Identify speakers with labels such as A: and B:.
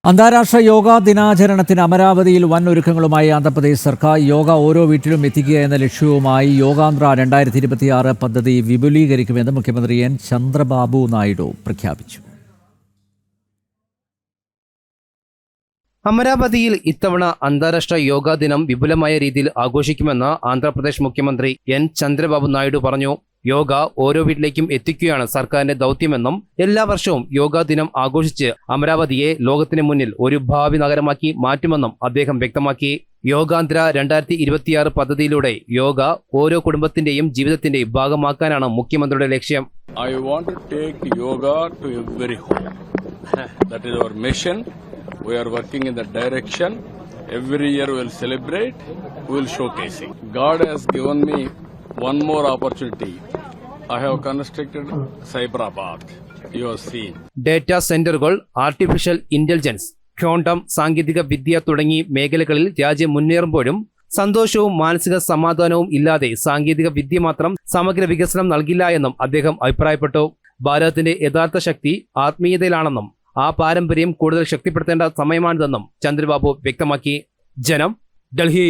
A: അന്താരാഷ്ട്ര യോഗാ ദിനാചരണത്തിന് അമരാവതിയിൽ വൻ ഒരുക്കങ്ങളുമായി ആന്ധ്രാപ്രദേശ് സർക്കാർ. യോഗ ഓരോ വീട്ടിലും എത്തിക്കുക എന്ന ലക്ഷ്യവുമായി യോഗാന്ധ്ര 2026 പദ്ധതി വിപുലീകരിക്കുമെന്ന് മുഖ്യമന്ത്രി എൻ ചന്ദ്രബാബു നായിഡു പ്രഖ്യാപിച്ചു.
B: അമരാവതിയിൽ ഇത്തവണ അന്താരാഷ്ട്ര യോഗാ ദിനം വിപുലമായ രീതിയിൽ ആഘോഷിക്കുമെന്ന് ആന്ധ്രാപ്രദേശ് മുഖ്യമന്ത്രി എൻ ചന്ദ്രബാബു നായിഡു പറഞ്ഞു. യോഗ ഓരോ വീട്ടിലേക്കും എത്തിക്കുകയാണ് സർക്കാരിന്റെ ദൗത്യമെന്നും എല്ലാ വർഷവും യോഗാ ദിനം ആഘോഷിച്ച് അമരാവതിയെ ലോകത്തിന് മുന്നിൽ ഒരു ഭാവി നഗരമാക്കി മാറ്റുമെന്നും അദ്ദേഹം വ്യക്തമാക്കി. യോഗാന്ധ്ര 2026 പദ്ധതിയിലൂടെ യോഗ ഓരോ കുടുംബത്തിന്റെയും ജീവിതത്തിന്റെയും ഭാഗമാക്കാനാണ് മുഖ്യമന്ത്രിയുടെ ലക്ഷ്യം.
C: I want to take yoga to every home. That is our mission. We are working in that direction. Every year we will celebrate, we will showcase it. God has given me one more opportunity. I have constructed Cyberabad. You have seen.
B: Data സെന്ററുകൾ, artificial intelligence, quantum സാങ്കേതിക വിദ്യ തുടങ്ങി മേഖലകളിൽ രാജ്യം മുന്നേറുമ്പോഴും സന്തോഷവും മാനസിക സമാധാനവും ഇല്ലാതെ സാങ്കേതിക വിദ്യ മാത്രം സമഗ്ര വികസനം നൽകില്ല എന്നും അദ്ദേഹം അഭിപ്രായപ്പെട്ടു. ഭാരതത്തിന്റെ യഥാർത്ഥ ശക്തി ആത്മീയതയിലാണെന്നും ആ പാരമ്പര്യം കൂടുതൽ ശക്തിപ്പെടുത്തേണ്ട സമയമാണിതെന്നും ചന്ദ്രബാബു വ്യക്തമാക്കി. ജനം, ഡൽഹി.